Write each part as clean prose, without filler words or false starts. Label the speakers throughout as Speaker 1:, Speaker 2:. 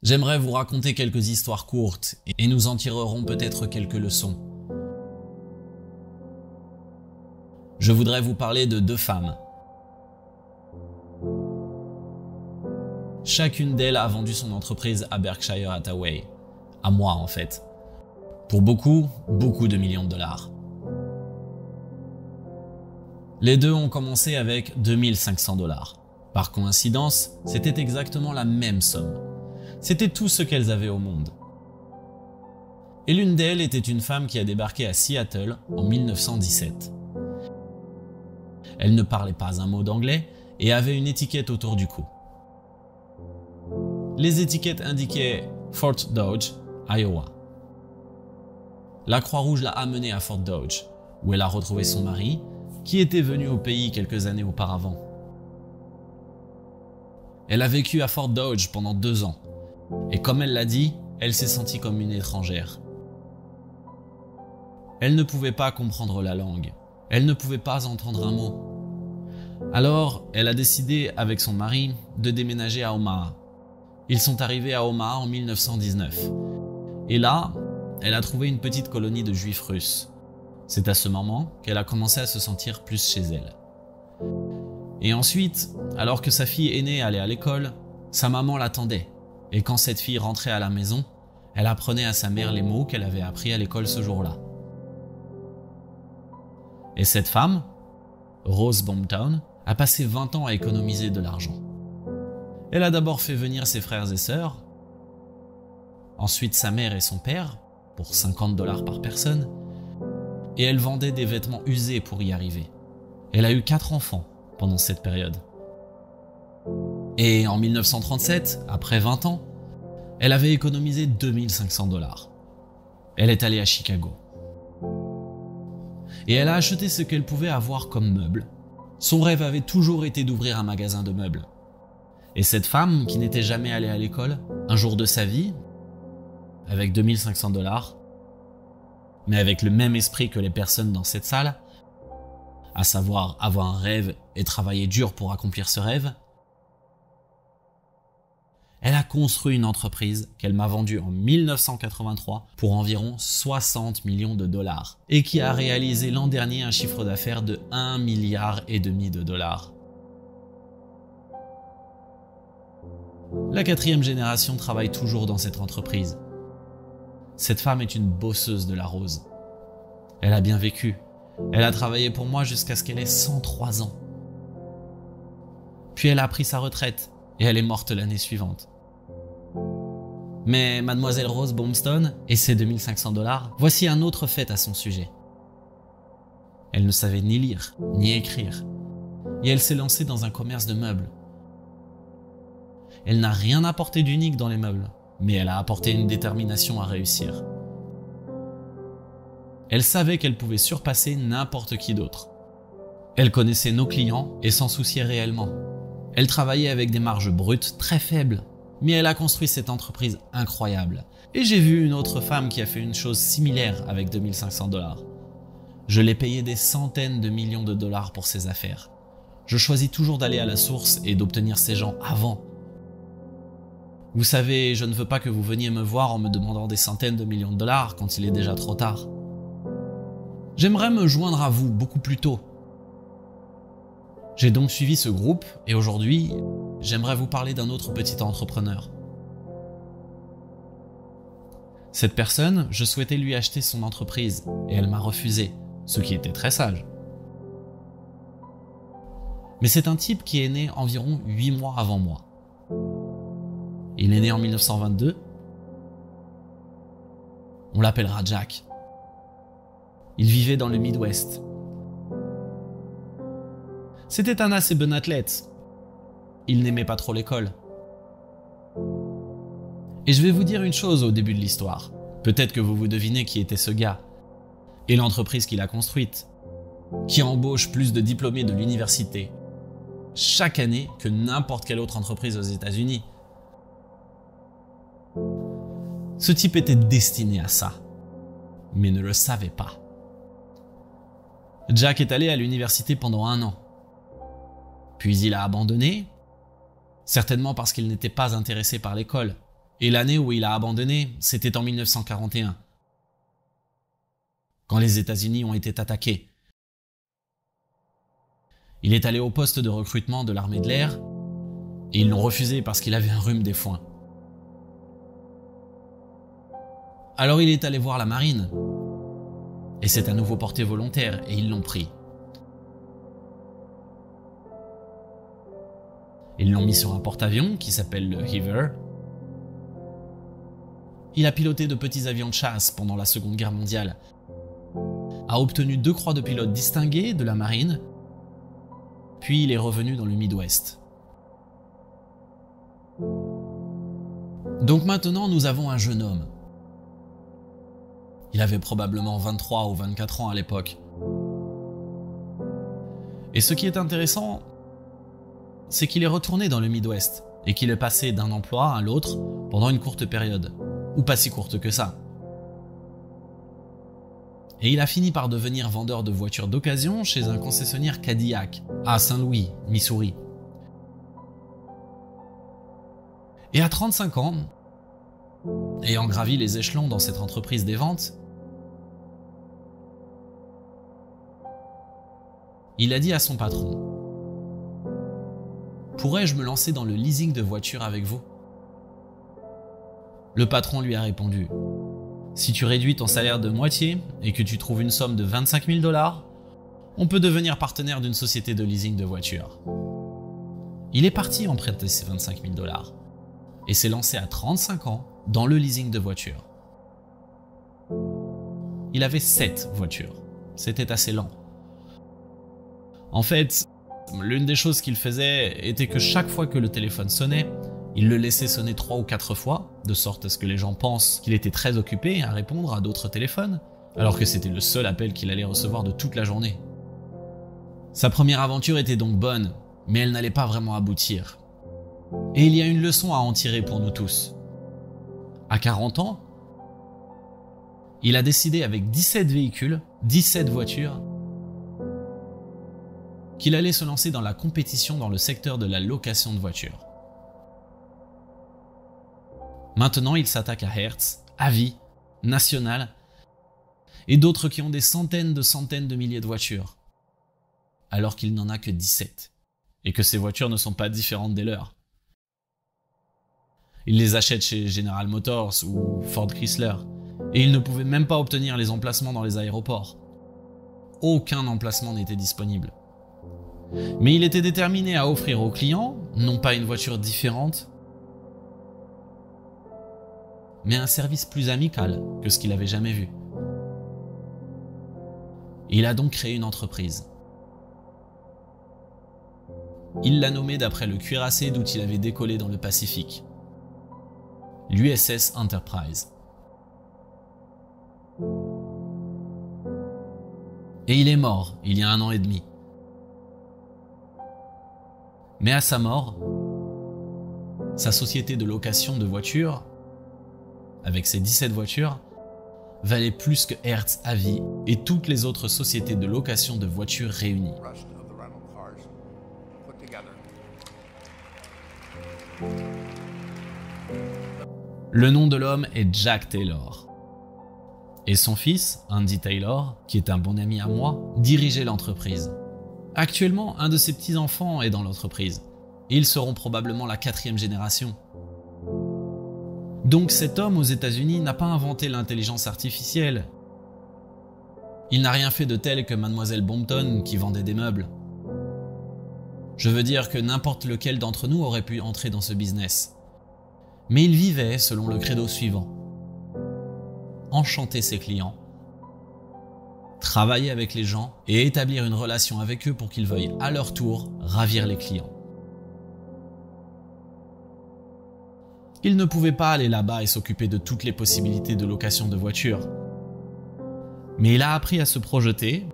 Speaker 1: J'aimerais vous raconter quelques histoires courtes et nous en tirerons peut-être quelques leçons. Je voudrais vous parler de deux femmes. Chacune d'elles a vendu son entreprise à Berkshire Hathaway. À moi en fait. Pour beaucoup de millions de dollars. Les deux ont commencé avec 2500 $. Par coïncidence, c'était exactement la même somme. C'était tout ce qu'elles avaient au monde. Et l'une d'elles était une femme qui a débarqué à Seattle en 1917. Elle ne parlait pas un mot d'anglais et avait une étiquette autour du cou. Les étiquettes indiquaient Fort Dodge, Iowa. La Croix-Rouge l'a amenée à Fort Dodge, où elle a retrouvé son mari, qui était venu au pays quelques années auparavant. Elle a vécu à Fort Dodge pendant 2 ans, et comme elle l'a dit, elle s'est sentie comme une étrangère. Elle ne pouvait pas comprendre la langue, elle ne pouvait pas entendre un mot. Alors, elle a décidé avec son mari de déménager à Omaha. Ils sont arrivés à Omaha en 1919. Et là, elle a trouvé une petite colonie de juifs russes. C'est à ce moment qu'elle a commencé à se sentir plus chez elle. Et ensuite, alors que sa fille aînée allait à l'école, sa maman l'attendait. Et quand cette fille rentrait à la maison, elle apprenait à sa mère les mots qu'elle avait appris à l'école ce jour-là. Et cette femme, Rose Boomtown, a passé 20 ans à économiser de l'argent. Elle a d'abord fait venir ses frères et sœurs, ensuite sa mère et son père, pour 50 $ par personne, et elle vendait des vêtements usés pour y arriver. Elle a eu 4 enfants pendant cette période. Et en 1937, après 20 ans, elle avait économisé 2500 $. Elle est allée à Chicago. Et elle a acheté ce qu'elle pouvait avoir comme meubles. Son rêve avait toujours été d'ouvrir un magasin de meubles. Et cette femme, qui n'était jamais allée à l'école, un jour de sa vie, avec 2500 $, mais avec le même esprit que les personnes dans cette salle, à savoir avoir un rêve et travailler dur pour accomplir ce rêve, elle a construit une entreprise qu'elle m'a vendue en 1983 pour environ 60 millions de $, et qui a réalisé l'an dernier un chiffre d'affaires de 1,5 milliard de dollars. La 4e génération travaille toujours dans cette entreprise. Cette femme est une bosseuse de la rose. Elle a bien vécu. Elle a travaillé pour moi jusqu'à ce qu'elle ait 103 ans. Puis elle a pris sa retraite et elle est morte l'année suivante. Mais mademoiselle Rose Boomtown et ses 2500 $, voici un autre fait à son sujet. Elle ne savait ni lire, ni écrire. Et elle s'est lancée dans un commerce de meubles. Elle n'a rien apporté d'unique dans les meubles, mais elle a apporté une détermination à réussir. Elle savait qu'elle pouvait surpasser n'importe qui d'autre. Elle connaissait nos clients et s'en souciait réellement. Elle travaillait avec des marges brutes très faibles, mais elle a construit cette entreprise incroyable. Et j'ai vu une autre femme qui a fait une chose similaire avec 2500 $. Je l'ai payé des centaines de millions de dollars pour ses affaires. Je choisis toujours d'aller à la source et d'obtenir ces gens avant. Vous savez, je ne veux pas que vous veniez me voir en me demandant des centaines de millions de dollars quand il est déjà trop tard. J'aimerais me joindre à vous beaucoup plus tôt. J'ai donc suivi ce groupe et aujourd'hui, j'aimerais vous parler d'un autre petit entrepreneur. Cette personne, je souhaitais lui acheter son entreprise et elle m'a refusé, ce qui était très sage. Mais c'est un type qui est né environ 8 mois avant moi. Il est né en 1922. On l'appellera Jack. Il vivait dans le Midwest. C'était un assez bon athlète. Il n'aimait pas trop l'école. Et je vais vous dire une chose au début de l'histoire. Peut-être que vous devinez qui était ce gars. Et l'entreprise qu'il a construite. Qui embauche plus de diplômés de l'université chaque année que n'importe quelle autre entreprise aux États-Unis. Ce type était destiné à ça, mais ne le savait pas. Jack est allé à l'université pendant 1 an. Puis il a abandonné, certainement parce qu'il n'était pas intéressé par l'école, Et l'année où il a abandonné, c'était en 1941, quand les États-Unis ont été attaqués. Il est allé au poste de recrutement de l'armée de l'air et ils l'ont refusé parce qu'il avait un rhume des foins. Alors il est allé voir la marine et s'est à nouveau porté volontaire et ils l'ont pris. Ils l'ont mis sur un porte-avions qui s'appelle le Heaver. Il a piloté de petits avions de chasse pendant la Seconde Guerre mondiale, a obtenu 2 croix de pilote distinguées de la marine, puis il est revenu dans le Midwest. Donc maintenant, nous avons un jeune homme. Il avait probablement 23 ou 24 ans à l'époque. Et ce qui est intéressant, c'est qu'il est retourné dans le Midwest et qu'il est passé d'un emploi à l'autre pendant une courte période, ou pas si courte que ça. Et il a fini par devenir vendeur de voitures d'occasion chez un concessionnaire Cadillac à Saint-Louis, Missouri. Et à 35 ans, ayant gravi les échelons dans cette entreprise des ventes, il a dit à son patron: « Pourrais-je me lancer dans le leasing de voitures avec vous ?» Le patron lui a répondu: « Si tu réduis ton salaire de moitié et que tu trouves une somme de 25 000 $, on peut devenir partenaire d'une société de leasing de voitures. » Il est parti emprunter ces 25 000 $ et s'est lancé à 35 ans dans le leasing de voitures. Il avait 7 voitures. C'était assez lent. En fait, l'une des choses qu'il faisait était que chaque fois que le téléphone sonnait, il le laissait sonner 3 ou 4 fois, de sorte à ce que les gens pensent qu'il était très occupé à répondre à d'autres téléphones, alors que c'était le seul appel qu'il allait recevoir de toute la journée. Sa première aventure était donc bonne, mais elle n'allait pas vraiment aboutir. Et il y a une leçon à en tirer pour nous tous. À 40 ans, il a décidé avec 17 véhicules, 17 voitures, qu'il allait se lancer dans la compétition dans le secteur de la location de voitures. Maintenant, il s'attaque à Hertz, Avis, National et d'autres qui ont des centaines de milliers de voitures, alors qu'il n'en a que 17 et que ces voitures ne sont pas différentes des leurs. Il les achète chez General Motors ou Ford Chrysler et il ne pouvait même pas obtenir les emplacements dans les aéroports. Aucun emplacement n'était disponible. Mais il était déterminé à offrir aux clients, non pas une voiture différente, mais un service plus amical que ce qu'il avait jamais vu. Il a donc créé une entreprise. Il l'a nommée d'après le cuirassé d'où il avait décollé dans le Pacifique, l'USS Enterprise. Et il est mort il y a 1 an et demi. Mais à sa mort, sa société de location de voitures, avec ses 17 voitures, valait plus que Hertz, Avis et toutes les autres sociétés de location de voitures réunies. Le nom de l'homme est Jack Taylor. Et son fils, Andy Taylor, qui est un bon ami à moi, dirigeait l'entreprise. Actuellement, un de ses petits-enfants est dans l'entreprise. Et ils seront probablement la 4e génération. Donc cet homme aux États-Unis n'a pas inventé l'intelligence artificielle. Il n'a rien fait de tel que Mademoiselle Bompton qui vendait des meubles. Je veux dire que n'importe lequel d'entre nous aurait pu entrer dans ce business. Mais il vivait selon le credo suivant: enchanter ses clients, travailler avec les gens et établir une relation avec eux pour qu'ils veuillent à leur tour ravir les clients. Il ne pouvait pas aller là-bas et s'occuper de toutes les possibilités de location de voitures. Mais il a appris à se projeter,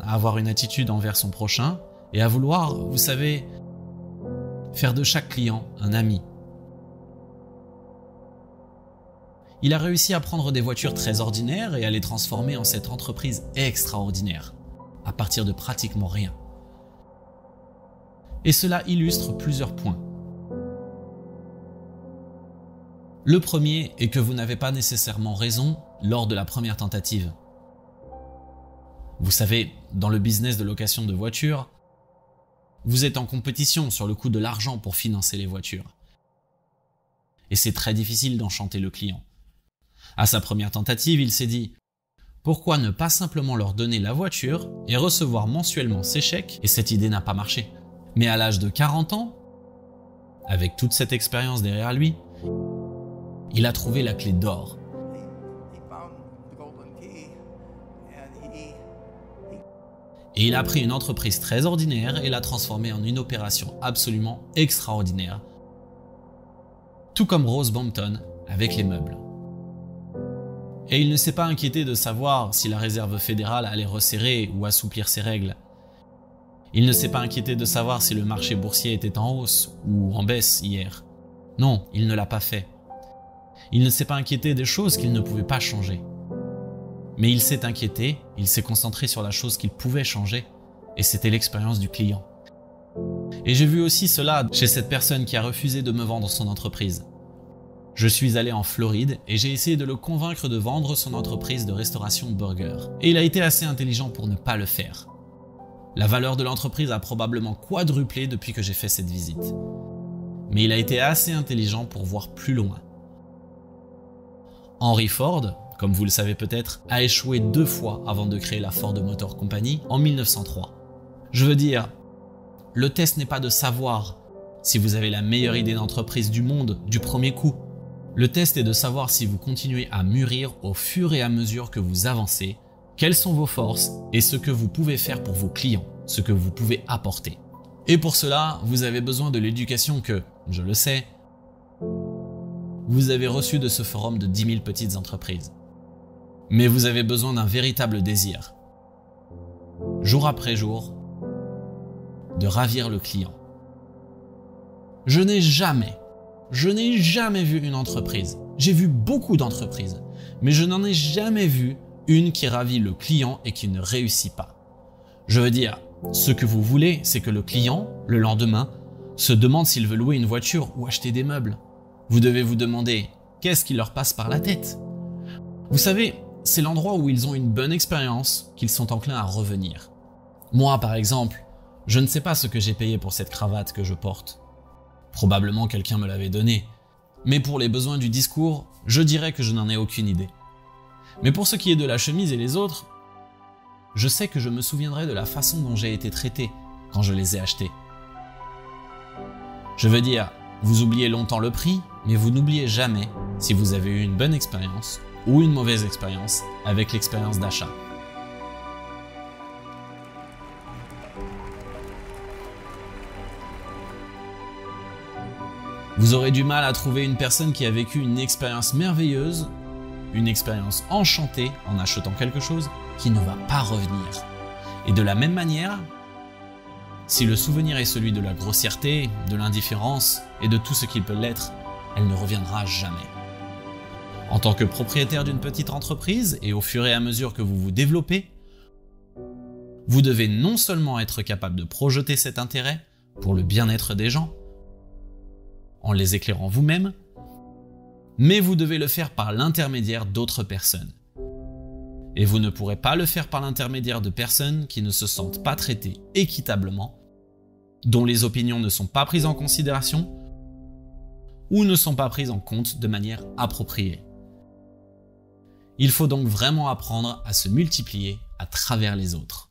Speaker 1: à avoir une attitude envers son prochain et à vouloir, vous savez, faire de chaque client un ami. Il a réussi à prendre des voitures très ordinaires et à les transformer en cette entreprise extraordinaire, à partir de pratiquement rien. Et cela illustre plusieurs points. Le premier est que vous n'avez pas nécessairement raison lors de la première tentative. Vous savez, dans le business de location de voitures, vous êtes en compétition sur le coût de l'argent pour financer les voitures. Et c'est très difficile d'enchanter le client. À sa première tentative, il s'est dit « Pourquoi ne pas simplement leur donner la voiture et recevoir mensuellement ses chèques ?» Et cette idée n'a pas marché. Mais à l'âge de 40 ans, avec toute cette expérience derrière lui, il a trouvé la clé d'or. Et il a pris une entreprise très ordinaire et l'a transformée en une opération absolument extraordinaire. Tout comme Rose Bampton avec les meubles. Et il ne s'est pas inquiété de savoir si la réserve fédérale allait resserrer ou assouplir ses règles. Il ne s'est pas inquiété de savoir si le marché boursier était en hausse ou en baisse hier. Non, il ne l'a pas fait. Il ne s'est pas inquiété des choses qu'il ne pouvait pas changer. Mais il s'est inquiété, il s'est concentré sur la chose qu'il pouvait changer, et c'était l'expérience du client. Et j'ai vu aussi cela chez cette personne qui a refusé de me vendre son entreprise. Je suis allé en Floride et j'ai essayé de le convaincre de vendre son entreprise de restauration burger. Et il a été assez intelligent pour ne pas le faire. La valeur de l'entreprise a probablement quadruplé depuis que j'ai fait cette visite. Mais il a été assez intelligent pour voir plus loin. Henry Ford, comme vous le savez peut-être, a échoué 2 fois avant de créer la Ford Motor Company en 1903. Je veux dire, le test n'est pas de savoir si vous avez la meilleure idée d'entreprise du monde du premier coup. Le test est de savoir si vous continuez à mûrir au fur et à mesure que vous avancez, quelles sont vos forces et ce que vous pouvez faire pour vos clients, ce que vous pouvez apporter. Et pour cela, vous avez besoin de l'éducation que, je le sais, vous avez reçue de ce forum de 10 000 petites entreprises. Mais vous avez besoin d'un véritable désir, jour après jour, de ravir le client. Je n'ai jamais vu une entreprise. J'ai vu beaucoup d'entreprises, mais je n'en ai jamais vu une qui ravit le client et qui ne réussit pas. Je veux dire, ce que vous voulez, c'est que le client, le lendemain, se demande s'il veut louer une voiture ou acheter des meubles. Vous devez vous demander, qu'est-ce qui leur passe par la tête? Vous savez, c'est l'endroit où ils ont une bonne expérience qu'ils sont enclins à revenir. Moi, par exemple, je ne sais pas ce que j'ai payé pour cette cravate que je porte. Probablement quelqu'un me l'avait donnée. Mais pour les besoins du discours, je dirais que je n'en ai aucune idée. Mais pour ce qui est de la chemise et les autres, je sais que je me souviendrai de la façon dont j'ai été traité quand je les ai achetés. Je veux dire, vous oubliez longtemps le prix, mais vous n'oubliez jamais si vous avez eu une bonne expérience ou une mauvaise expérience avec l'expérience d'achat. Vous aurez du mal à trouver une personne qui a vécu une expérience merveilleuse, une expérience enchantée en achetant quelque chose qui ne va pas revenir. Et de la même manière, si le souvenir est celui de la grossièreté, de l'indifférence et de tout ce qu'il peut l'être, elle ne reviendra jamais. En tant que propriétaire d'une petite entreprise et au fur et à mesure que vous vous développez, vous devez non seulement être capable de projeter cet intérêt pour le bien-être des gens, en les éclairant vous-même, mais vous devez le faire par l'intermédiaire d'autres personnes. Et vous ne pourrez pas le faire par l'intermédiaire de personnes qui ne se sentent pas traitées équitablement, dont les opinions ne sont pas prises en considération ou ne sont pas prises en compte de manière appropriée. Il faut donc vraiment apprendre à se multiplier à travers les autres.